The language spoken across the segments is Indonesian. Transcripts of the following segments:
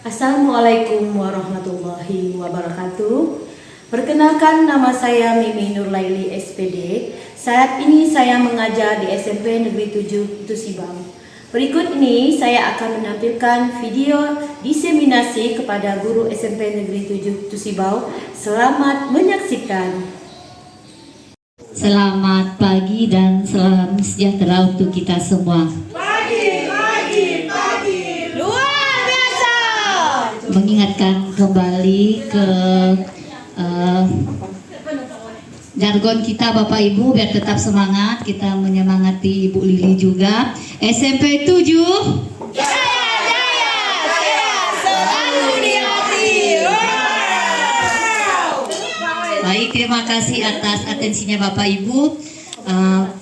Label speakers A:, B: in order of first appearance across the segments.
A: Assalamualaikum warahmatullahi wabarakatuh. Perkenalkan, nama saya Mimi Nurlaili SPD. Saat ini saya mengajar di SMP Negeri 7 Tusibau. Berikut ini saya akan menampilkan video diseminasi kepada guru SMP Negeri 7 Tusibau. Selamat menyaksikan.
B: Selamat pagi dan salam sejahtera untuk kita semua. Mengingatkan kembali ke jargon kita Bapak Ibu biar tetap semangat. Kita menyemangati Ibu Lili juga. SMP 7 jaya selalu di hati. Baik, terima kasih atas atensinya Bapak Ibu.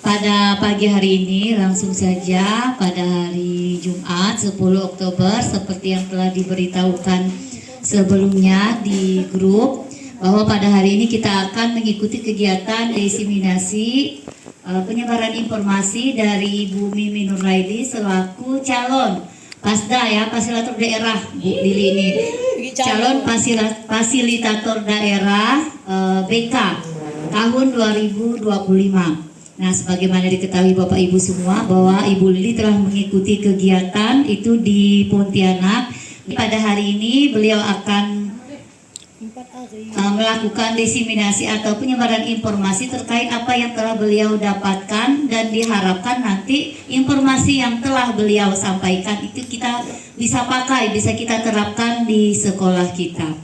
B: Pada pagi hari ini langsung saja pada hari Jumat 10 Oktober seperti yang telah diberitahukan sebelumnya di grup bahwa pada hari ini kita akan mengikuti kegiatan diseminasi penyebaran informasi dari Ibu Mimi Nurlaili selaku calon Pasda ya, fasilitator daerah Bu Lili ini, calon fasilitator daerah BK tahun 2025. Nah, sebagaimana diketahui Bapak Ibu semua bahwa Ibu Lili telah mengikuti kegiatan itu di Pontianak. Pada hari ini beliau akan melakukan diseminasi atau penyebaran informasi terkait apa yang telah beliau dapatkan, dan diharapkan nanti informasi yang telah beliau sampaikan itu kita bisa pakai, bisa kita terapkan di sekolah kita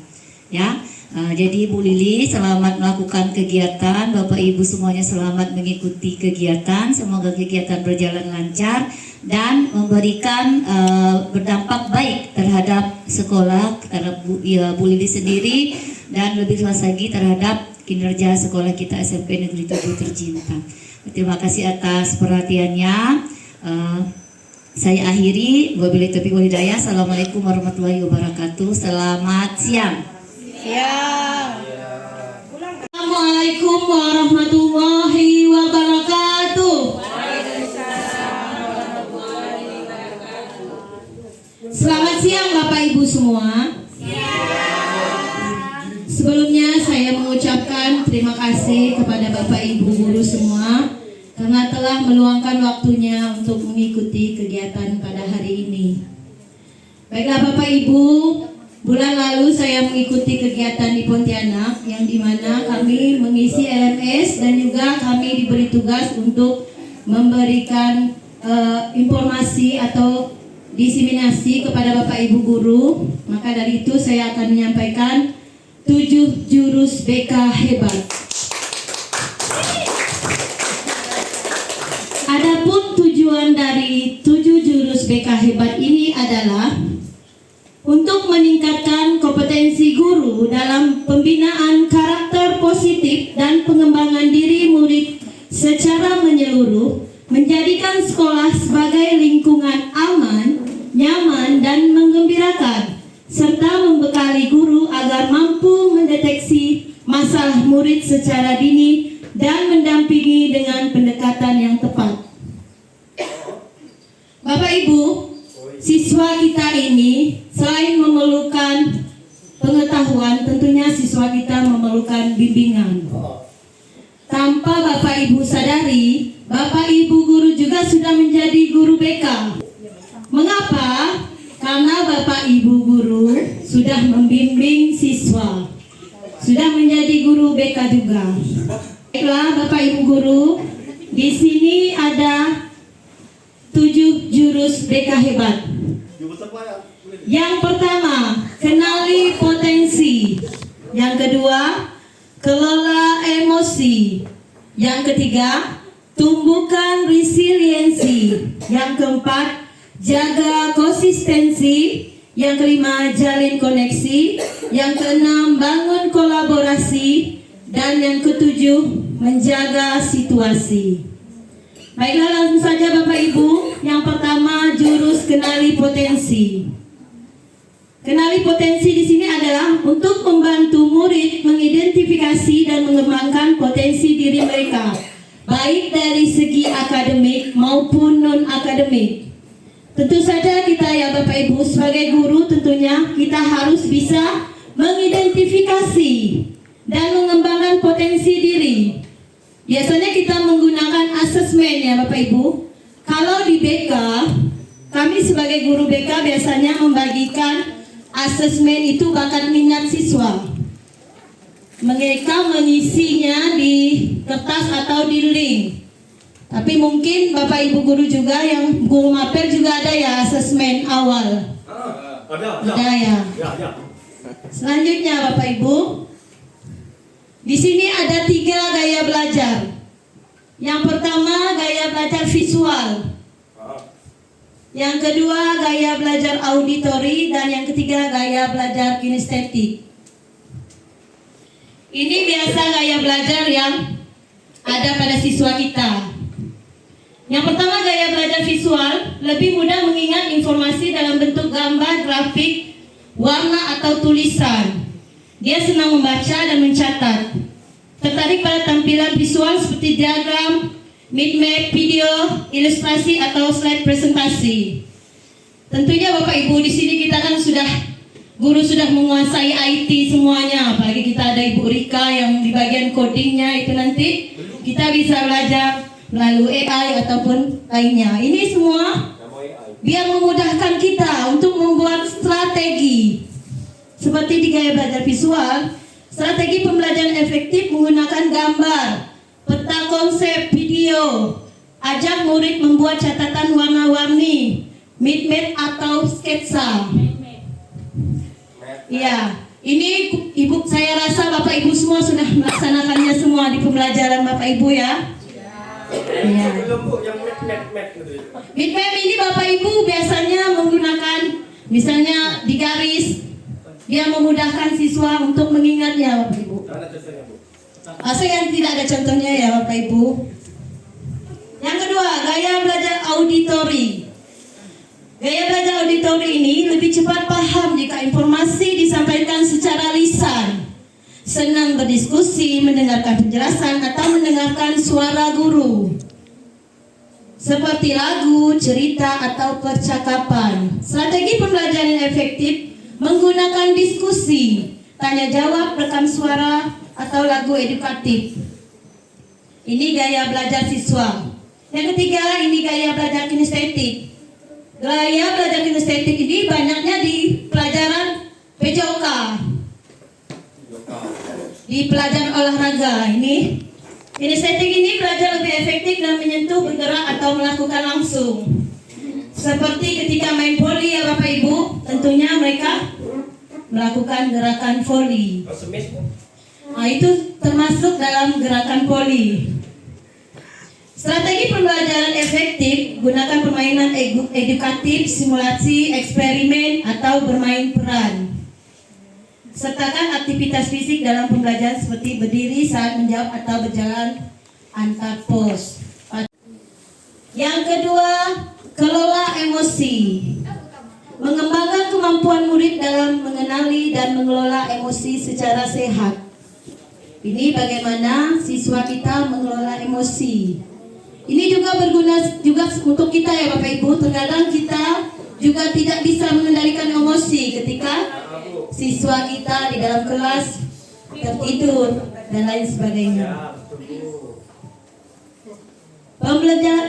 B: ya. Jadi Bu Lili selamat melakukan kegiatan, Bapak Ibu semuanya selamat mengikuti kegiatan, semoga kegiatan berjalan lancar dan memberikan berdampak baik terhadap sekolah, terhadap Bu Lili sendiri, dan lebih luas lagi terhadap kinerja sekolah kita SMP Negeri 7 tercinta. Terima kasih atas perhatiannya. Saya akhiri, wabillahi taufiq wal hidayah. Assalamualaikum warahmatullahi wabarakatuh. Selamat siang. Assalamualaikum warahmatullahi wabarakatuh. Selamat siang Bapak Ibu semua. Sebelumnya saya mengucapkan terima kasih kepada Bapak Ibu guru semua karena telah meluangkan waktunya untuk mengikuti kegiatan pada hari ini. Baiklah Bapak Ibu, bulan lalu saya mengikuti kegiatan di Pontianak yang dimana kami mengisi LMS dan juga kami diberi tugas untuk memberikan informasi atau diseminasi kepada Bapak Ibu guru. Maka dari itu saya akan menyampaikan 7 jurus BK hebat. Adapun tujuan dari 7 jurus BK hebat ini adalah untuk meningkatkan kompetensi guru dalam pembinaan karakter positif dan pengembangan diri murid secara menyeluruh, menjadikan sekolah sebagai lingkungan aman, nyaman, dan menggembirakan, serta membekali guru agar mampu mendeteksi masalah murid secara dini dan mendampingi dengan pendekatan yang tepat. Bapak Ibu, siswa kita ini selain memerlukan pengetahuan, tentunya siswa kita memerlukan bimbingan. Tanpa Bapak Ibu sadari, Bapak Ibu guru juga sudah menjadi guru BK. Mengapa? Karena Bapak Ibu guru sudah membimbing siswa, sudah menjadi guru BK juga. Baiklah Bapak Ibu guru, di sini ada 7 jurus BK hebat. Yang pertama, kenali potensi. Yang kedua, kelola emosi. Yang ketiga, tumbuhkan resiliensi. Yang keempat, jaga konsistensi. Yang kelima, jalin koneksi. Yang keenam, bangun kolaborasi. Dan yang ketujuh, menjaga situasi. Baiklah, langsung saja Bapak Ibu. Yang pertama, jurus kenali potensi. Kenali potensi di sini adalah untuk membantu murid mengidentifikasi dan mengembangkan potensi diri mereka, baik dari segi akademik maupun non-akademik.
A: Tentu saja kita ya Bapak Ibu sebagai guru tentunya kita harus bisa mengidentifikasi dan mengembangkan potensi diri. Biasanya kita menggunakan asesmen ya Bapak Ibu. Kalau di BK, kami sebagai guru BK biasanya membagikan asesmen itu bakat minat siswa. Mereka mengisinya di kertas atau di link. Tapi mungkin Bapak Ibu guru juga yang guru mapel juga ada ya asesmen awal. Ada ya. Selanjutnya Bapak Ibu, di sini ada 3 gaya belajar. Yang pertama gaya belajar visual. Yang kedua gaya belajar auditori dan yang ketiga gaya belajar kinestetik. Ini biasa gaya belajar yang ada pada siswa kita. Yang pertama gaya belajar visual, lebih mudah mengingat informasi dalam bentuk gambar, grafik, warna atau tulisan. Dia senang membaca dan mencatat. Tertarik pada tampilan visual seperti diagram, mind map, video, ilustrasi atau slide presentasi. Tentunya Bapak Ibu di sini kita kan guru sudah menguasai IT semuanya. Apalagi kita ada Ibu Rika yang di bagian codingnya itu nanti kita bisa belajar melalui AI ataupun lainnya. Ini semua biar memudahkan kita untuk membuat strategi. Seperti di gaya belajar visual, strategi pembelajaran efektif menggunakan gambar, peta konsep, video, ajak murid membuat catatan warna-warni, mind map atau sketsa. Ya, ini Ibu saya rasa Bapak Ibu semua sudah melaksanakannya semua di pembelajaran Bapak Ibu ya. Ya. Mind map ini Bapak Ibu biasanya menggunakan misalnya di garis, dia memudahkan siswa untuk mengingatnya Bapak Ibu. Saya tidak ada contohnya ya Bapak Ibu. Yang kedua, gaya belajar auditori. Gaya belajar auditori ini lebih cepat paham jika informasi disampaikan secara lisan. Senang berdiskusi, mendengarkan penjelasan atau mendengarkan suara guru. Seperti lagu, cerita atau percakapan. Strategi pembelajaran efektif menggunakan diskusi, tanya jawab, rekam suara atau lagu edukatif. Ini gaya belajar siswa. Yang ketiga, ini gaya belajar kinestetik. Gaya belajar kinestetik ini banyaknya di pelajaran PJOK. Di pelajaran olahraga ini kinestetik ini belajar lebih efektif dan menyentuh, bergerak atau melakukan langsung. Seperti ketika main voli ya Bapak Ibu, tentunya mereka melakukan gerakan voli. Nah, itu termasuk dalam gerakan voli. Strategi pembelajaran efektif gunakan permainan edukatif, simulasi, eksperimen atau bermain peran. Sertakan aktivitas fisik dalam pembelajaran seperti berdiri saat menjawab atau berjalan antar pos. Yang kedua, kelola emosi. Mengembangkan kemampuan murid dalam mengenali dan mengelola emosi secara sehat. Ini bagaimana siswa kita mengelola emosi. Ini juga berguna juga untuk kita ya Bapak Ibu. Terkadang kita juga tidak bisa mengendalikan emosi ketika siswa kita di dalam kelas tertidur dan lain sebagainya.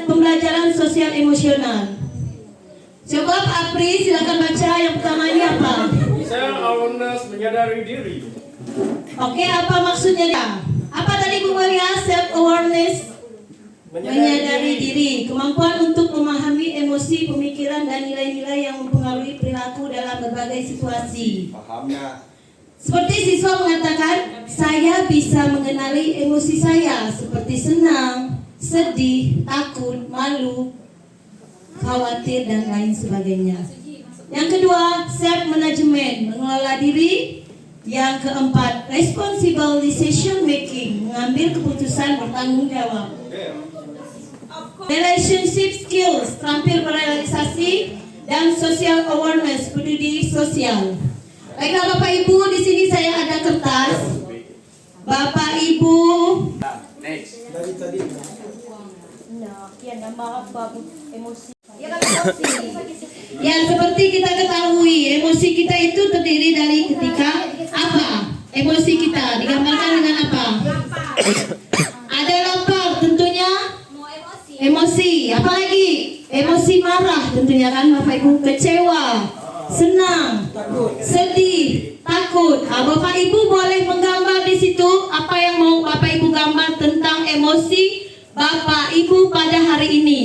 A: Pembelajaran sosial emosional. Coba Pak Apri silakan baca yang pertama ini apa?
C: Self awareness, menyadari diri.
A: Oke, apa maksudnya? Apa tadi Bu Maria? Self awareness, menyadari diri, kemampuan untuk memahami emosi, pemikiran dan nilai-nilai yang mempengaruhi perilaku dalam berbagai situasi.
C: Pahamnya.
A: Seperti siswa mengatakan, saya bisa mengenali emosi saya seperti senang, sedih, takut, malu, khawatir dan lain sebagainya. Yang kedua, self management, mengelola diri. Yang keempat, responsible decision making, mengambil keputusan bertanggung jawab. Relationship skills, terampil berrealisasi, dan social awareness, peduli sosial. Baiklah Bapak Ibu, di sini saya ada kertas. Bapak Ibu.
C: Next.
A: Nah, yan ang mga bago emosi.
D: Ya, seperti kita ketahui, emosi kita itu terdiri dari ketika apa? Emosi kita digambarkan dengan apa? Ada lapar tentunya, emosi. Apalagi emosi marah tentunya kan Bapak Ibu, kecewa, senang, sedih, takut. Bapak Ibu boleh menggambar di situ apa yang mau Bapak Ibu gambar tentang emosi Bapak Ibu pada hari ini.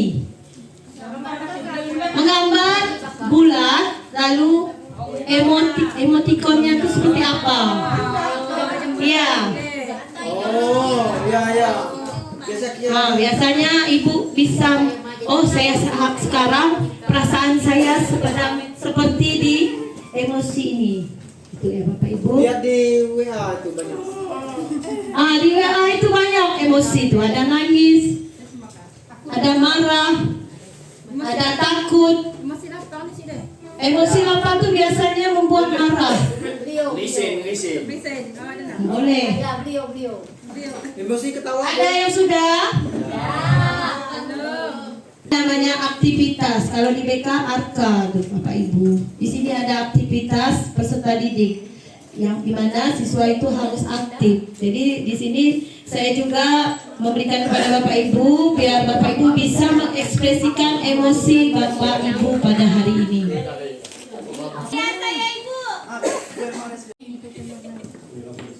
D: Menggambar bulat, lalu emotikonnya itu seperti apa? Iya.
E: Oh, ya.
D: Biasanya ibu bisa, saya sekarang perasaan saya seperti di emosi ini. Itu ya Bapak Ibu.
E: Lihat di WA itu banyak.
D: Di WA itu banyak emosi itu. Ada nangis, ada marah, ada takut. Emosi lapar itu biasanya membuat marah.
C: Listen.
D: Boleh.
E: Emosi ketawa.
D: Ada yang sudah? Namanya aktivitas. Kalau di BK ARKA tuh Bapak Ibu. Di sini ada aktivitas peserta didik yang dimana siswa itu harus aktif. Jadi di sini saya juga memberikan kepada Bapak Ibu biar Bapak Ibu bisa mengekspresikan emosi Bapak Ibu pada hari ini.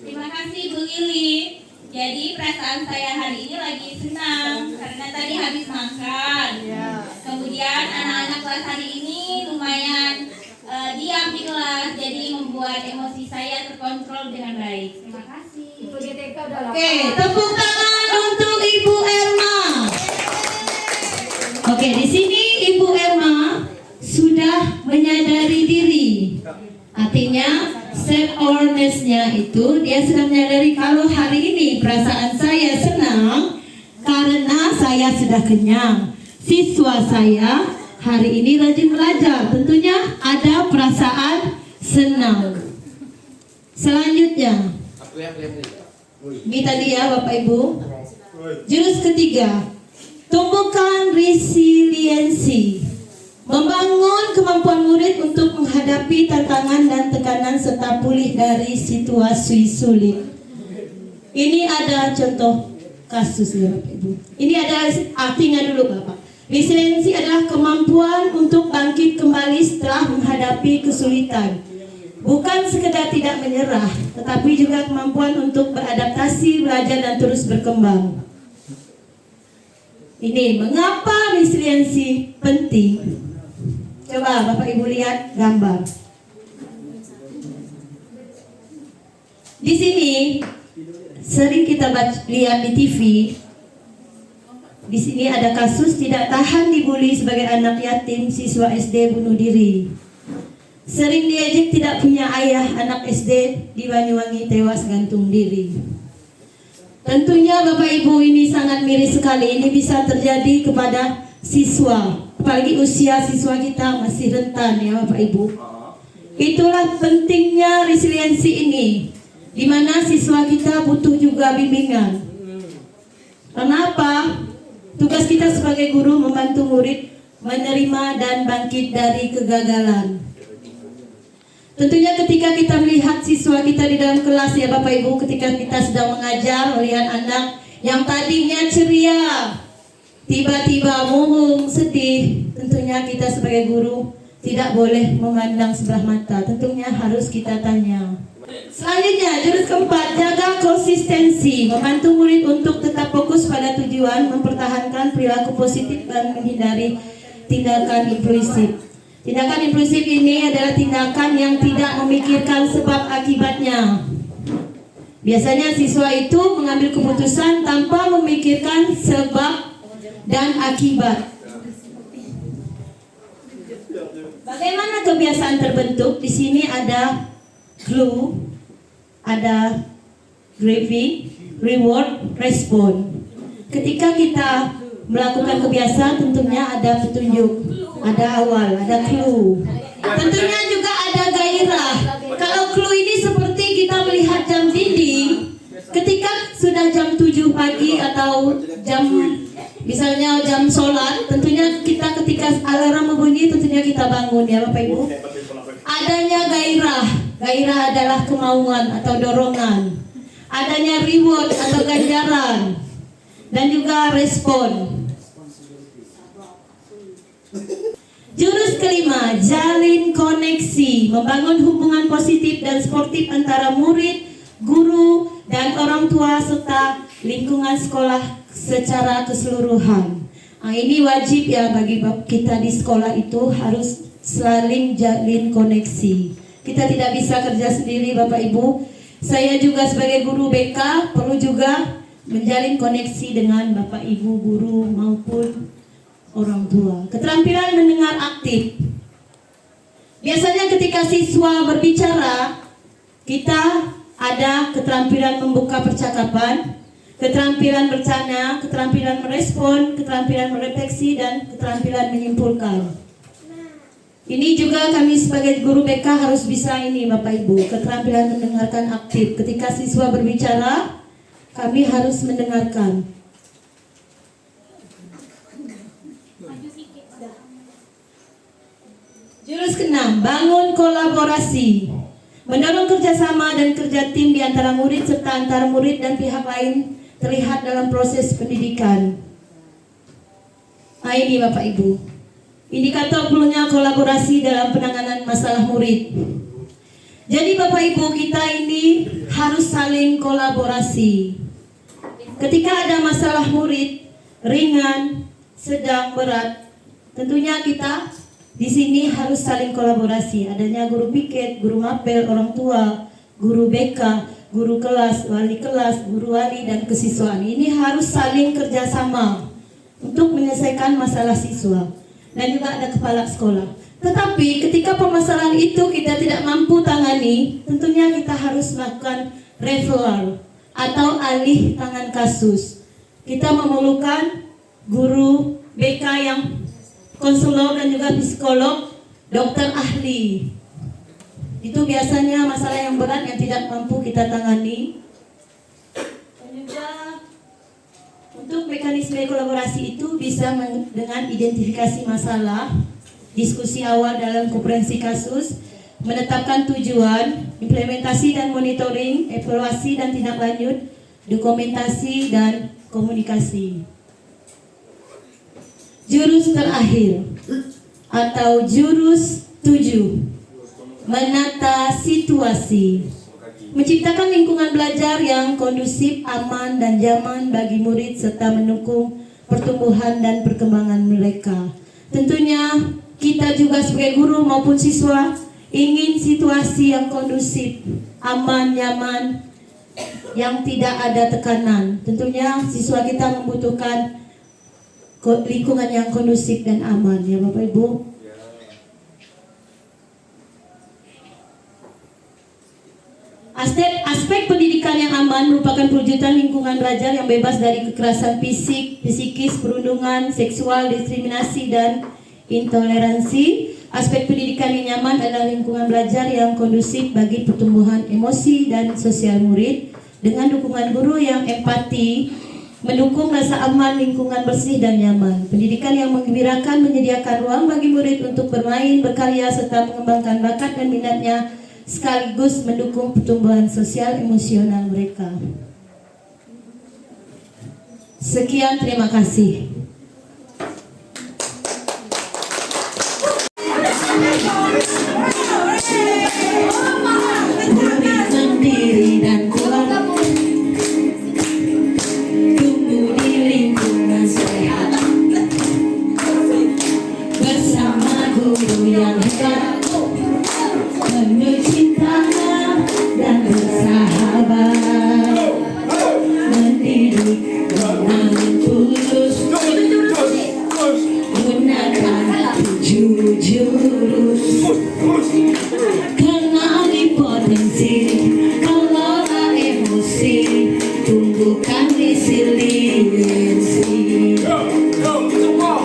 F: Terima kasih Bu Lili. Jadi perasaan saya hari ini lagi senang karena tadi habis makan. Kemudian anak-anak kelas hari ini lumayan diam di kelas, jadi membuat emosi saya terkontrol dengan baik. Terima kasih.
D: Oke, tepuk tangan untuk Ibu Erma. Oke, di sini Ibu Erma sudah menyadari diri. Artinya self awareness-nya itu dia sudah menyadari kalau hari ini perasaan saya senang karena saya sudah kenyang. Siswa saya hari ini rajin belajar, tentunya ada perasaan senang. Selanjutnya, ini tadi ya Bapak Ibu. Jurus ketiga, tumbuhkan resiliensi. Membangun kemampuan murid untuk menghadapi tantangan dan tekanan serta pulih dari situasi sulit. Ini ada contoh kasus ya Bapak Ibu. Ini ada artinya dulu Bapak. Resiliensi adalah kemampuan untuk bangkit kembali setelah menghadapi kesulitan. Bukan sekedar tidak menyerah, tetapi juga kemampuan untuk beradaptasi, belajar dan terus berkembang. Ini mengapa resiliensi penting? Coba Bapak Ibu lihat gambar. Di sini sering kita lihat di TV. Di sini ada kasus tidak tahan dibully sebagai anak yatim, siswa SD bunuh diri. Sering diejek tidak punya ayah, anak SD di Banyuwangi tewas gantung diri. Tentunya Bapak Ibu ini sangat miris sekali. Ini bisa terjadi kepada siswa. Apalagi usia siswa kita masih rentan ya Bapak Ibu. Itulah pentingnya resiliensi ini, di mana siswa kita butuh juga bimbingan. Kenapa? Tugas kita sebagai guru membantu murid menerima dan bangkit dari kegagalan. Tentunya ketika kita melihat siswa kita di dalam kelas ya Bapak Ibu, ketika kita sedang mengajar, melihat anak yang tadinya ceria, tiba-tiba murung, sedih, tentunya kita sebagai guru tidak boleh memandang sebelah mata. Tentunya harus kita tanya. Selanjutnya, jurus keempat, jaga konsistensi, membantu murid untuk tetap fokus pada tujuan, mempertahankan perilaku positif dan menghindari tindakan impulsif. Tindakan impulsif ini adalah tindakan yang tidak memikirkan sebab akibatnya. Biasanya siswa itu mengambil keputusan tanpa memikirkan sebab dan akibat. Bagaimana kebiasaan terbentuk? Di sini ada clue, ada graving, reward, respon. Ketika kita melakukan kebiasaan, tentunya ada petunjuk, ada awal, ada clue. Tentunya juga ada gairah. Kalau clue ini seperti kita melihat jam dinding, ketika sudah jam 7 pagi atau jam Misalnya jam sholat, tentunya kita ketika alarm berbunyi, tentunya kita bangun ya Bapak Ibu. Adanya gairah, gairah adalah kemauan atau dorongan. Adanya reward atau ganjaran, dan juga respon. Jurus kelima, jalin koneksi, membangun hubungan positif dan sportif antara murid, guru, dan orang tua serta lingkungan sekolah secara keseluruhan. Nah, ini wajib ya bagi kita di sekolah itu harus saling jalin koneksi. Kita tidak bisa kerja sendiri Bapak Ibu. Saya juga sebagai guru BK perlu juga menjalin koneksi dengan Bapak Ibu guru maupun orang tua. Keterampilan mendengar aktif. Biasanya ketika siswa berbicara, kita ada keterampilan membuka percakapan, keterampilan bercanda, keterampilan merespon, keterampilan merefleksi, dan keterampilan menyimpulkan. Ini juga kami sebagai guru BK harus bisa ini Bapak Ibu, keterampilan mendengarkan aktif. Ketika siswa berbicara, kami harus mendengarkan. Jurus keenam, bangun kolaborasi. Mendorong kerjasama dan kerja tim di antara murid serta antara murid dan pihak lain terlihat dalam proses pendidikan. Nah ini Bapak Ibu, indikator perlunya kolaborasi dalam penanganan masalah murid. Jadi Bapak Ibu, kita ini harus saling kolaborasi. Ketika ada masalah murid, ringan, sedang, berat, tentunya kita di sini harus saling kolaborasi. Adanya guru piket, guru mapel, orang tua, guru BK, guru kelas, guru wali, dan kesiswaan. Ini harus saling kerjasama untuk menyelesaikan masalah siswa. Dan juga ada kepala sekolah. Tetapi ketika permasalahan itu kita tidak mampu tangani, tentunya kita harus melakukan referral atau alih tangan kasus. Kita memerlukan guru BK yang konselor dan juga psikolog, dokter ahli. Itu biasanya masalah yang berat yang tidak mampu kita tangani. Dan juga untuk mekanisme kolaborasi itu bisa dengan identifikasi masalah, diskusi awal dalam komprehensi kasus, menetapkan tujuan, implementasi dan monitoring, evaluasi dan tindak lanjut, dokumentasi dan komunikasi. Jurus terakhir atau jurus 7, menata situasi, menciptakan lingkungan belajar yang kondusif, aman, dan nyaman bagi murid serta mendukung pertumbuhan dan perkembangan mereka. Tentunya kita juga sebagai guru maupun siswa ingin situasi yang kondusif, aman, nyaman, yang tidak ada tekanan. Tentunya siswa kita membutuhkan lingkungan yang kondusif dan aman ya Bapak Ibu. Aspek pendidikan yang aman merupakan perwujudan lingkungan belajar yang bebas dari kekerasan fisik, psikis, perundungan, seksual, diskriminasi, dan intoleransi. Aspek pendidikan yang nyaman adalah lingkungan belajar yang kondusif bagi pertumbuhan emosi dan sosial murid dengan dukungan guru yang empati, mendukung rasa aman, lingkungan bersih dan nyaman. Pendidikan yang menggembirakan menyediakan ruang bagi murid untuk bermain, berkarya, serta mengembangkan bakat dan minatnya, sekaligus mendukung pertumbuhan sosial emosional mereka. Sekian, terima kasih. Murid mandiri dan kuat, tumbuh di lingkungan sehat, bersama guru yang hebat, penuh cinta dan bersahabat, mendidik dengan tulus, gunakan 7 jurus, kenali potensi, kelola emosi, tumbuhkan resiliensi,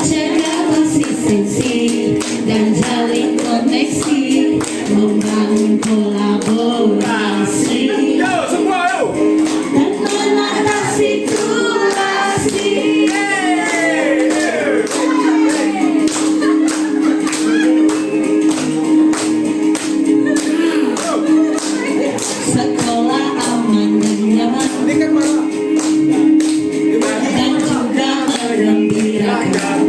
D: jaga konsistensi dan jalin koneksi, membangun kolaborasi dan menata situasi. sekolah aman dan nyaman,
E: Ini kan malah.
D: dan juga menggembirakan,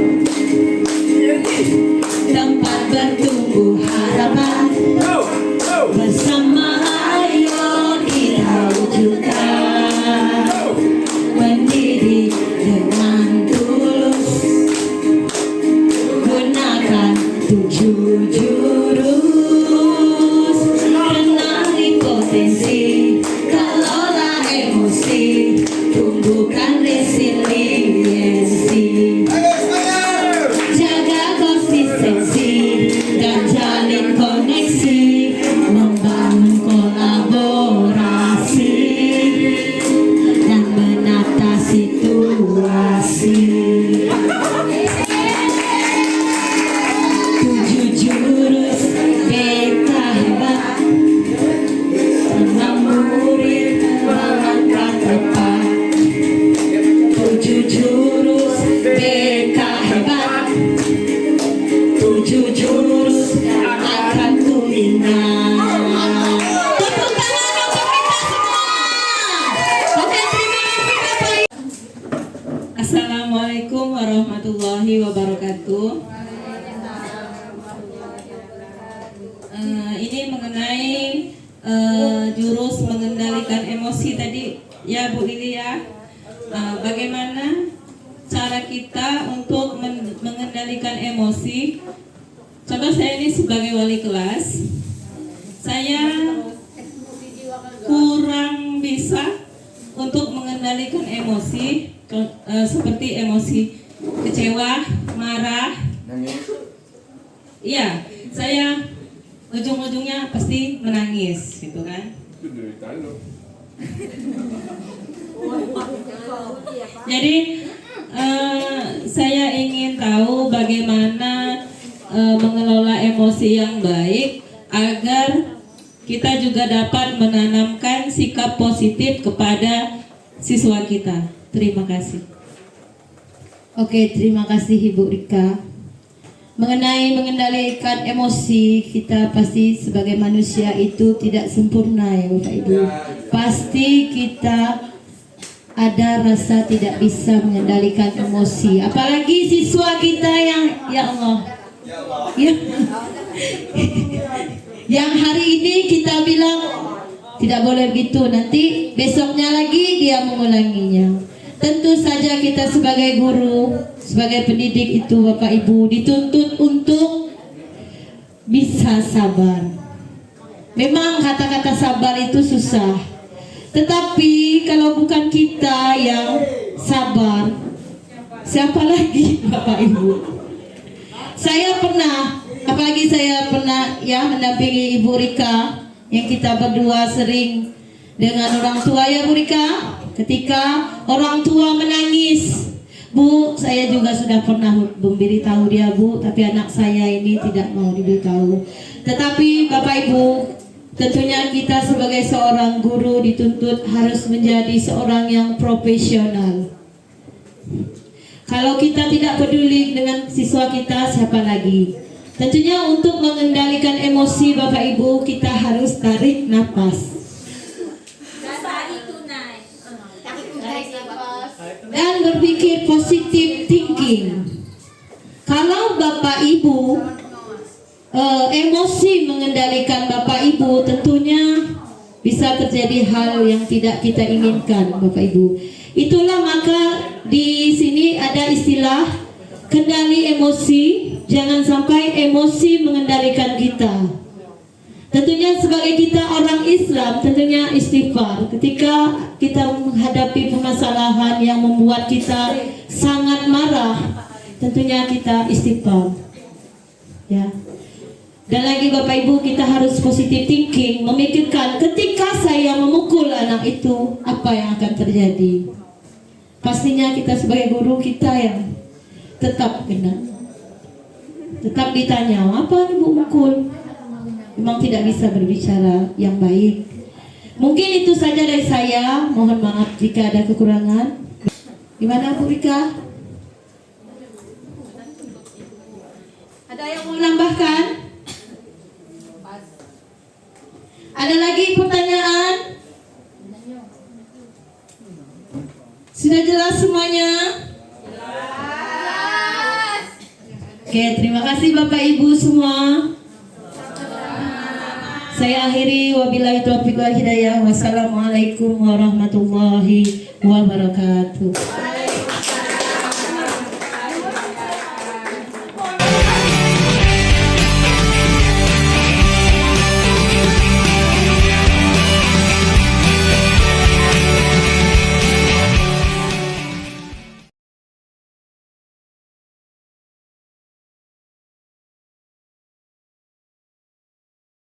D: tempat bertumbuh harapan. Bersama ayo kita wujudkan, mendidik dengan tulus, gunakan 7 jurus, kenali potensi, kelola emosi, tumbuhkan resiliensi, jaga konsistensi dan jalin koneksi, membangun kolaborasi dan menata situasi. 7 jurus beta hebat, tenang murid melangkah tepat. 7 jurus beta hebat, 7 jurus akan ku ingat. Tepuk tangan untuk kita semua. Oke, terima kasih Bapak Ibu. Assalamualaikum warahmatullahi wabarakatuh. Ini mengenai jurus mengendalikan emosi tadi ya Bu Lili ya. Bagaimana cara kita untuk mengendalikan emosi? Contoh saya ini sebagai wali kelas, saya kurang bisa untuk mengendalikan emosi, seperti emosi kecewa, marah. Iya, saya ujung-ujungnya pasti menangis, gitu kan? Jadi saya ingin tahu bagaimana mengelola emosi yang baik agar kita juga dapat menanamkan sikap positif kepada siswa kita. Terima kasih.
A: Oke, terima kasih Ibu Rika. Mengenai mengendalikan emosi, kita pasti sebagai manusia itu tidak sempurna ya Bapak Ibu. Pasti kita ada rasa tidak bisa mengendalikan emosi. Apalagi siswa kita yang ya Allah. Ya. Yang hari ini kita bilang tidak boleh begitu, nanti besoknya lagi dia mengulanginya. Tentu saja kita sebagai guru, sebagai pendidik itu Bapak Ibu dituntut untuk bisa sabar. Memang kata-kata sabar itu susah, tetapi kalau bukan kita yang sabar, siapa lagi Bapak Ibu? Saya pernah, apalagi saya pernah ya mendampingi Ibu Rika, yang kita berdua sering dengan orang tua ya Bu Rika. Ketika orang tua menangis, Bu, saya juga sudah pernah memberitahu dia Bu, tapi anak saya ini tidak mau diberitahu. Tetapi Bapak Ibu, tentunya kita sebagai seorang guru dituntut harus menjadi seorang yang profesional. Kalau kita tidak peduli dengan siswa kita, siapa lagi? Tentunya untuk mengendalikan emosi Bapak Ibu, kita harus tarik nafas dan berpikir positive thinking. Kalau Bapak Ibu emosi mengendalikan Bapak Ibu, tentunya bisa terjadi hal yang tidak kita inginkan Bapak Ibu. Itulah maka di sini ada istilah kendali emosi. Jangan sampai emosi mengendalikan kita. Tentunya sebagai kita orang Islam, tentunya istighfar. Ketika kita menghadapi permasalahan yang membuat kita sangat marah, tentunya kita istighfar. Ya. Dan lagi Bapak Ibu, kita harus positive thinking, memikirkan ketika saya memukul anak itu, apa yang akan terjadi. Pastinya kita sebagai guru, kita yang tetap kena. Tetap ditanya, apa Ibu mukul? Memang tidak bisa berbicara yang baik. Mungkin itu saja dari saya. Mohon maaf jika ada kekurangan. Gimana Bu Rika? Ada yang mau menambahkan? Ada lagi pertanyaan?
D: Sudah jelas semuanya? Oke, terima kasih Bapak Ibu semua. Saya akhiri, wabillahi taufiq wal hidayah. Wassalamualaikum warahmatullahi wabarakatuh.